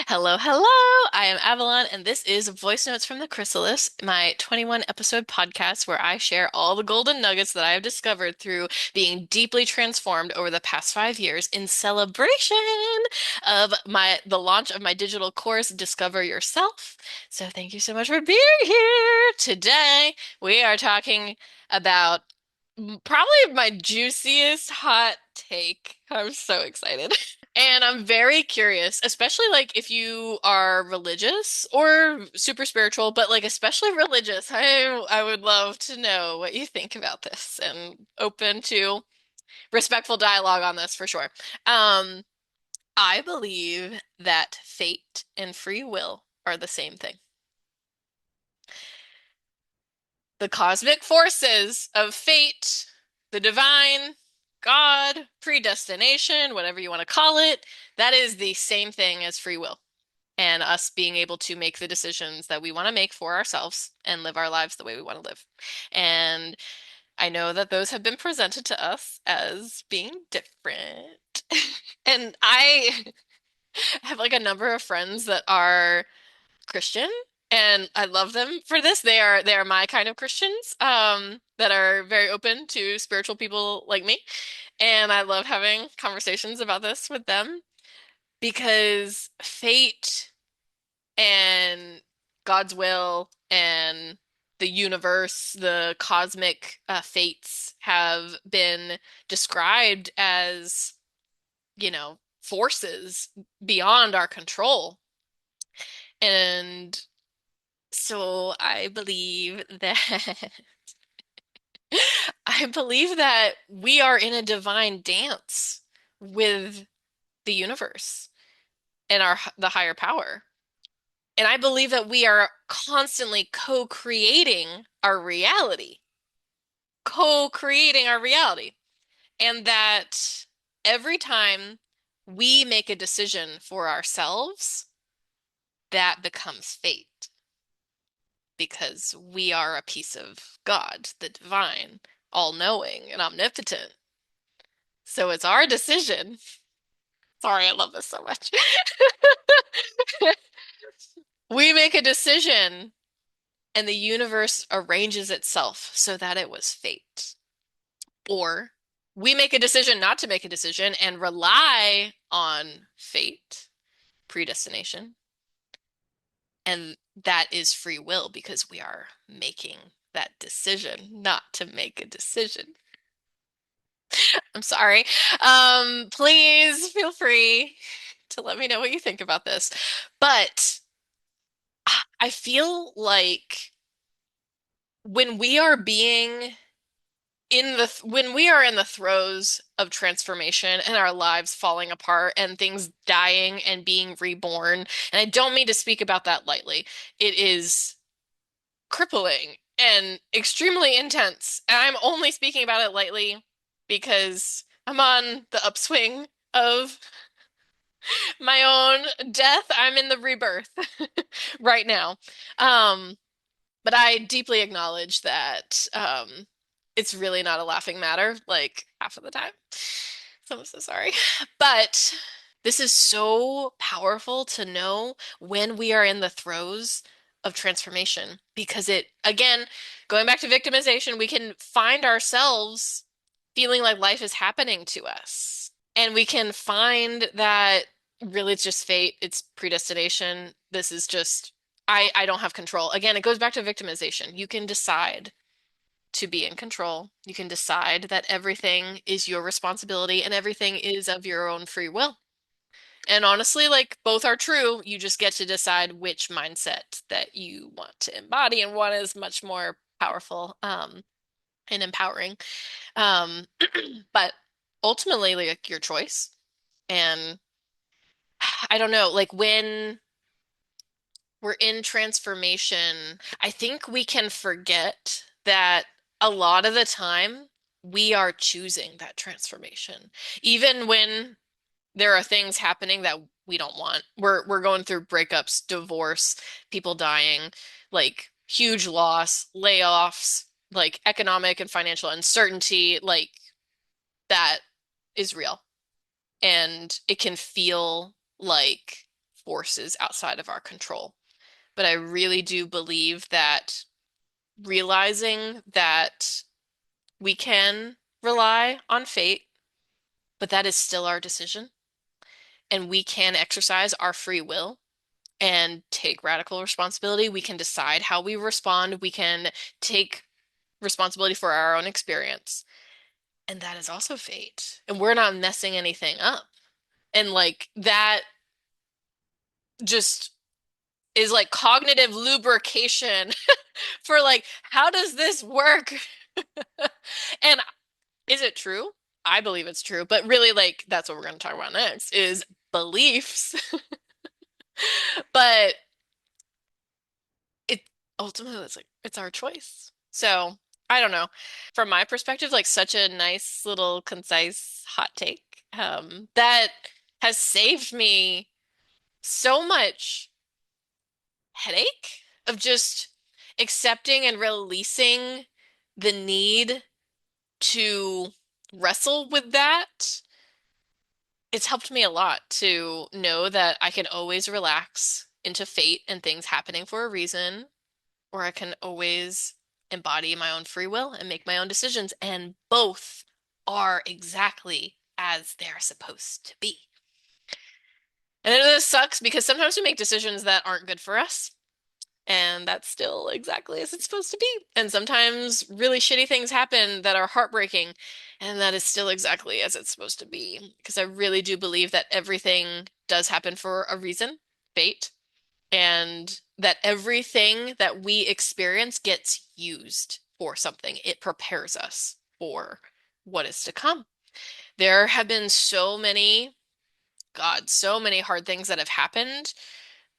Hello, hello. I am Avalon, and this is Voice Notes from the Chrysalis, my 21 episode podcast where I share all the golden nuggets that I have discovered through being deeply transformed over the past 5 years in celebration of the launch of my digital course, Discover Yourself. So thank you so much for being here. Today, we are talking about probably my juiciest hot take. I'm so excited. And I'm very curious, especially like if you are religious or super spiritual, but like especially religious. I would love to know what you think about this and open to respectful dialogue on this for sure. Um, I believe that fate and free will are the same thing. The cosmic forces of fate, the divine, God, predestination, whatever you want to call it, that is the same thing as free will. And us being able to make the decisions that we want to make for ourselves and live our lives the way we want to live. And I know that those have been presented to us as being different. And I have like a number of friends that are Christian, and I love them for this. They are my kind of Christians, that are very open to spiritual people like me. And I love having conversations about this with them because fate and God's will and the universe, the cosmic fates have been described as, forces beyond our control. And so I believe that I believe that we are in a divine dance with the universe and the higher power. And I believe that we are constantly co-creating our reality, co-creating our reality. And that every time we make a decision for ourselves, that becomes fate because we are a piece of God, the divine, all-knowing and omnipotent. So it's our decision. Sorry, I love this so much. We make a decision and the universe arranges itself so that it was fate. Or we make a decision not to make a decision and rely on fate, predestination, and that is free will because we are making that decision not to make a decision. I'm sorry. Please feel free to let me know what you think about this. But I feel like when we are being when we are in the throes of transformation and our lives falling apart and things dying and being reborn, and I don't mean to speak about that lightly, it is crippling and extremely intense. And I'm only speaking about it lightly because I'm on the upswing of my own death. I'm in the rebirth right now. Um, but I deeply acknowledge that it's really not a laughing matter, like half of the time. So I'm so sorry. But this is so powerful to know when we are in the throes of transformation because it, again, going back to victimization, we can find ourselves feeling like life is happening to us. And we can find that really it's just fate, it's predestination. This is just, I don't have control. Again, it goes back to victimization. You can decide to be in control. You can decide that everything is your responsibility and everything is of your own free will. And honestly, like both are true. You just get to decide which mindset that you want to embody, and one is much more powerful, and empowering. Um, but ultimately, like your choice. And I don't know, like when we're in transformation, I think we can forget that a lot of the time we are choosing that transformation. Even when there are things happening that we don't want. We're going through breakups, divorce, people dying, like huge loss, layoffs, like economic and financial uncertainty, like that is real. And it can feel like forces outside of our control. But I really do believe that realizing that we can rely on fate, but that is still our decision, and we can exercise our free will and take radical responsibility. We can decide how we respond. We can take responsibility for our own experience. And that is also fate. And we're not messing anything up. And like that just is like cognitive lubrication for like, how does this work? And is it true? I believe it's true, but really like that's what we're going to talk about next is beliefs. But it ultimately it's like it's our choice. So I don't know. From my perspective, like such a nice little concise hot take that has saved me so much headache of just accepting and releasing the need to wrestle with that. It's helped me a lot to know that I can always relax into fate and things happening for a reason, or I can always embody my own free will and make my own decisions, and both are exactly as they're supposed to be. And it sucks because sometimes we make decisions that aren't good for us, and that's still exactly as it's supposed to be. And sometimes really shitty things happen that are heartbreaking, and that is still exactly as it's supposed to be. Because I really do believe that everything does happen for a reason, fate, and that everything that we experience gets used for something. It prepares us for what is to come. There have been so many, God, so many hard things that have happened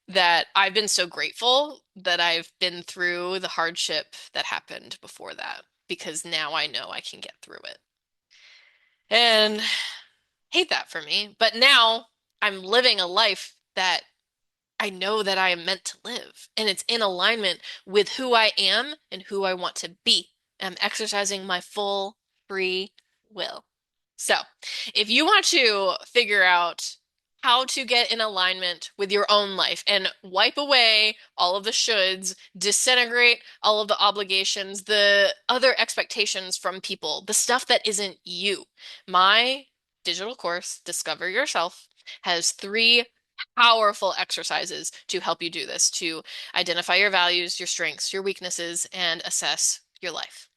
that I've been so grateful that I've been through the hardship that happened before that, because now I know I can get through it. And hate that for me. But now I'm living a life that I know that I am meant to live, and it's in alignment with who I am and who I want to be. I'm exercising my full free will. So, if you want to figure out how to get in alignment with your own life and wipe away all of the shoulds, disintegrate all of the obligations, the other expectations from people, the stuff that isn't you, my digital course, Discover Yourself, has three powerful exercises to help you do this, to identify your values, your strengths, your weaknesses, and assess your life.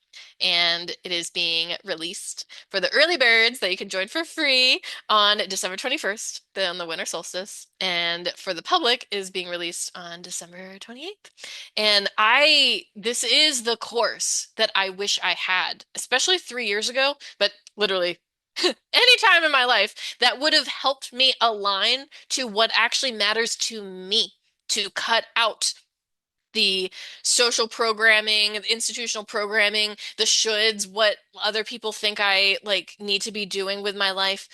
And it is being released for the early birds that you can join for free on December 21st, on the winter solstice. And for the public is being released on December 28th. And this is the course that I wish I had, especially 3 years ago, but literally any time in my life that would have helped me align to what actually matters to me, to cut out the social programming, the institutional programming, the shoulds, what other people think I like need to be doing with my life.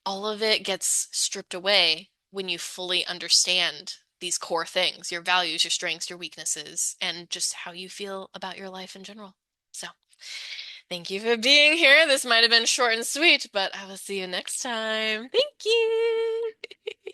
All of it gets stripped away when you fully understand these core things, your values, your strengths, your weaknesses, and just how you feel about your life in general. So, thank you for being here. This might have been short and sweet, but I will see you next time. Thank you.